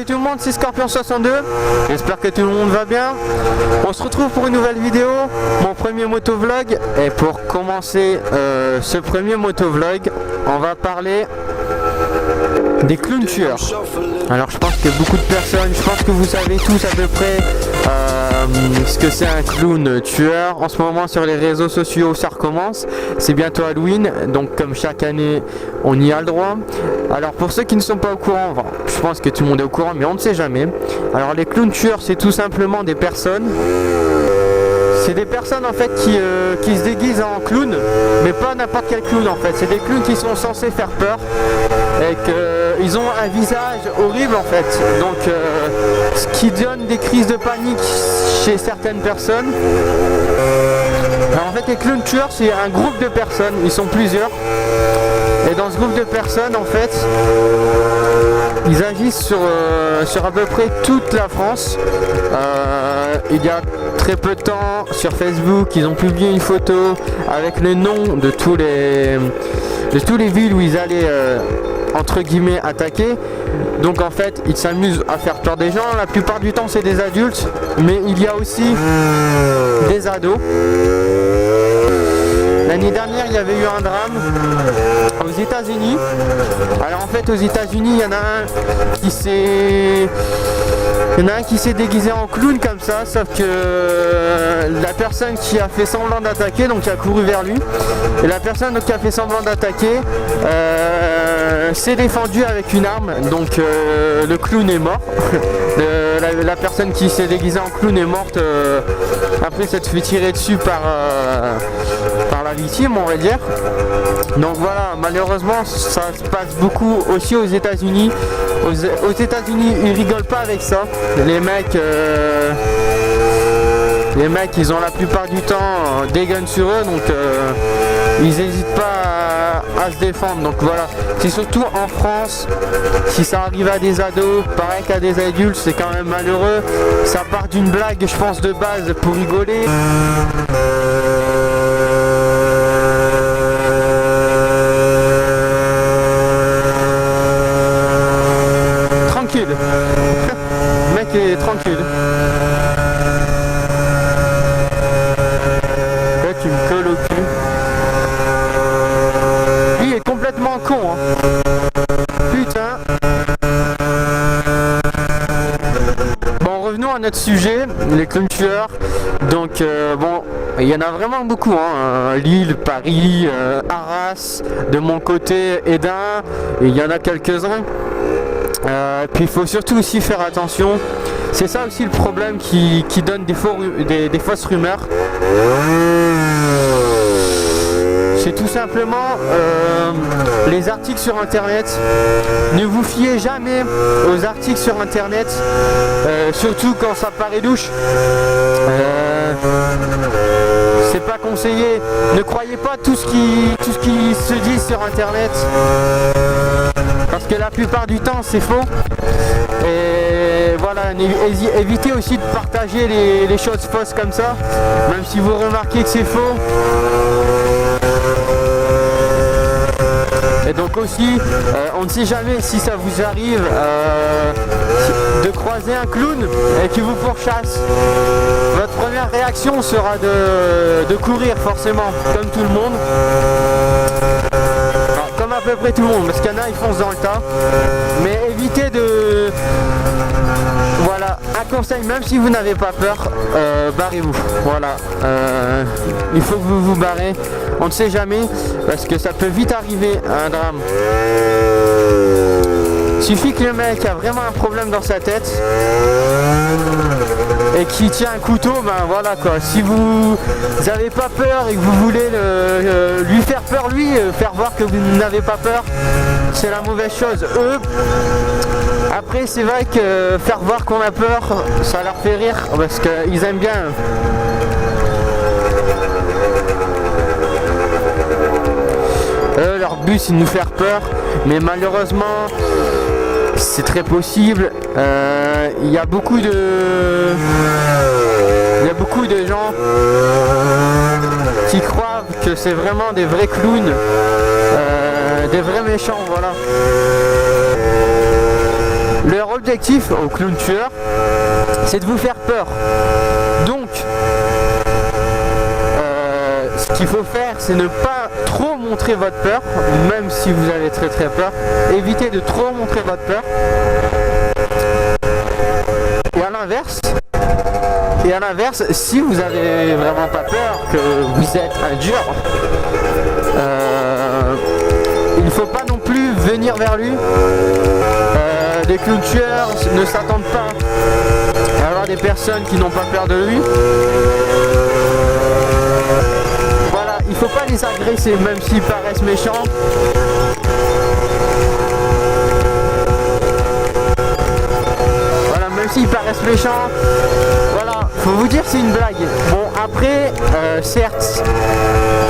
Salut tout le monde, c'est Scorpion62, j'espère que tout le monde va bien. On se retrouve pour une nouvelle vidéo, mon premier motovlog. Et pour commencer ce premier motovlog, on va parler des clowns tueurs. Alors je pense que beaucoup de personnes, je pense que vous savez tous à peu près ce que c'est un clown tueur. En ce moment sur les réseaux sociaux ça recommence, c'est bientôt Halloween, donc comme chaque année on y a le droit. Alors pour ceux qui ne sont pas au courant, enfin, je pense que tout le monde est au courant mais on ne sait jamais. Alors les clowns tueurs, c'est tout simplement des personnes, c'est des personnes en fait qui se déguisent en clown, mais pas n'importe quel clown en fait. C'est des clowns qui sont censés faire peur et qu'ils ont un visage horrible en fait. Donc ce qui donne des crises de panique chez certaines personnes. Alors, en fait les clowns tueurs, c'est un groupe de personnes, ils sont plusieurs. Et dans ce groupe de personnes en fait, ils agissent sur à peu près toute la France. Il y a très peu de temps sur Facebook, ils ont publié une photo avec le nom de tous les villes où ils allaient entre guillemets attaquer. Donc en fait ils s'amusent à faire peur des gens. La plupart du temps c'est des adultes, mais il y a aussi des ados. L'année dernière il y avait eu un drame aux États-Unis. Alors en fait aux États-Unis il y en a un qui s'est déguisé en clown comme ça, sauf que la personne qui a fait semblant d'attaquer, donc qui a couru vers lui, et la personne qui a fait semblant d'attaquer s'est défendue avec une arme, donc le clown est mort. La personne qui s'est déguisée en clown est morte après s'être fait tirer dessus par la victime, on va dire. Donc voilà, malheureusement ça se passe beaucoup aussi aux États-Unis. Aux États-Unis ils rigolent pas avec ça. Les mecs ils ont la plupart du temps des guns sur eux, donc ils n'hésitent pas à se défendre. Donc voilà, c'est surtout en France, si ça arrive à des ados, pareil qu'à des adultes, c'est quand même malheureux. Ça part d'une blague, je pense, de base pour rigoler. Tranquille. Le mec est tranquille. Là tu me colles au cul. Lui est complètement con hein. Putain. Bon, revenons à notre sujet, les clowns tueurs. Donc bon, il y en a vraiment beaucoup hein. Lille, Paris, Arras, de mon côté Edin, et il y en a quelques-uns. Puis il faut surtout aussi faire attention, c'est ça aussi le problème qui donne des fausses rumeurs. C'est tout simplement les articles sur internet. Ne vous fiez jamais aux articles sur internet, surtout quand ça paraît louche. C'est pas conseillé. Ne croyez pas tout ce qui se dit sur internet, parce que la plupart du temps c'est faux. Et voilà, évitez aussi de partager les choses fausses comme ça, même si vous remarquez que c'est faux. Et donc aussi, on ne sait jamais si ça vous arrive de croiser un clown et qui vous pourchasse. Votre première réaction sera de courir forcément, comme tout le monde. Enfin, comme à peu près tout le monde, parce qu'il y en a ils foncent dans le tas. Mais évitez de... Voilà, un conseil, même si vous n'avez pas peur, barrez-vous. Voilà, il faut que vous vous barrez. On ne sait jamais, parce que ça peut vite arriver à un drame. Suffit que le mec a vraiment un problème dans sa tête et qu'il tient un couteau, ben voilà quoi. Si vous n'avez pas peur et que vous voulez lui faire peur, faire voir que vous n'avez pas peur, c'est la mauvaise chose. Eux, après c'est vrai que faire voir qu'on a peur, ça leur fait rire, parce qu'ils aiment bien. Leur but c'est de nous faire peur, mais malheureusement c'est très possible. Il y a beaucoup de gens qui croient que c'est vraiment des vrais clowns, des vrais méchants, voilà. Le rôle des objectif au clown tueur, c'est de vous faire peur. Donc, ce qu'il faut faire, c'est ne pas trop montrer votre peur, même si vous avez très peur. Évitez de trop montrer votre peur. Et à l'inverse, si vous avez vraiment pas peur, que vous êtes un dur, il ne faut pas non plus venir vers lui. Les clowns tueurs ne s'attendent pas à avoir des personnes qui n'ont pas peur de lui. Voilà, il ne faut pas les agresser, même s'ils paraissent méchants. Voilà, même s'ils paraissent méchants. Voilà, faut vous dire c'est une blague. Bon, après, certes,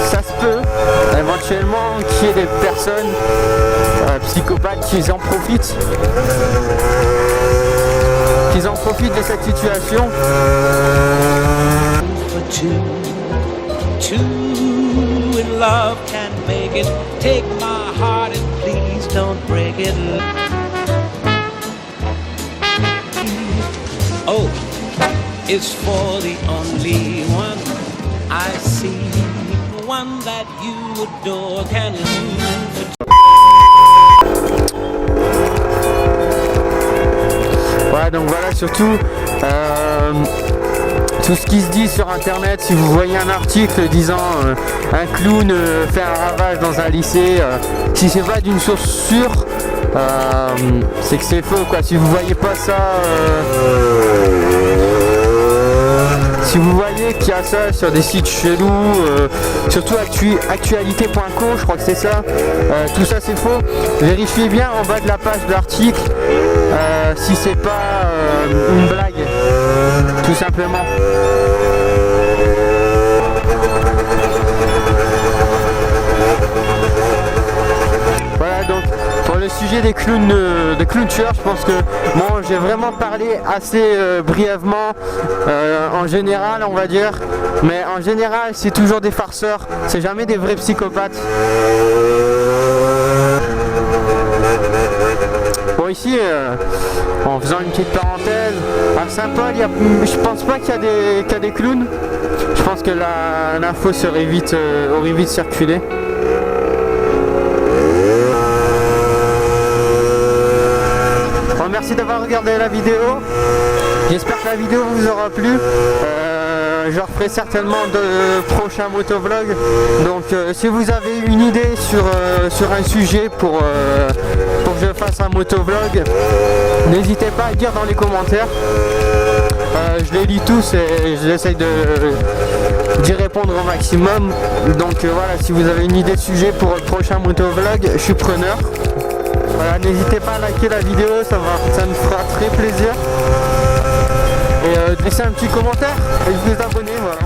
ça se peut éventuellement qu'il y ait des personnes psychopathes qui en profitent. Qu'ils en profitent de cette situation. Two in love can make it. Take my heart and please don't break it. Oh, it's for the only one I see, the one that you adore can lose. Ouais, donc voilà, surtout tout ce qui se dit sur internet. Si vous voyez un article disant un clown fait un ravage dans un lycée, si c'est pas d'une source sûre, c'est que c'est faux quoi. Si vous voyez pas ça, si vous voyez qu'il y a ça sur des sites chelous, surtout actualité.co, je crois que c'est ça, tout ça c'est faux. Vérifiez bien en bas de la page de l'article si c'est pas une blague, tout simplement. Voilà, donc pour le sujet des clowns tueurs, je pense que bon, j'ai vraiment parlé assez brièvement en général, on va dire, mais en général c'est toujours des farceurs, c'est jamais des vrais psychopathes. Bon, ici, en faisant une petite parenthèse, à Saint-Paul, je pense pas qu'il y a des clowns. Je pense que l'info aurait vite circulé. Bon, merci d'avoir regardé la vidéo. J'espère que la vidéo vous aura plu. Je referai certainement de prochains motovlogs. Donc si vous avez une idée sur un sujet pour que je fasse un motovlog, n'hésitez pas à le dire dans les commentaires. Je les lis tous et j'essaye d'y répondre au maximum. Donc voilà, si vous avez une idée de sujet pour le prochain motovlog, je suis preneur. Voilà, n'hésitez pas à liker la vidéo, ça me fera très plaisir. Et laissez un petit commentaire et vous abonner, voilà.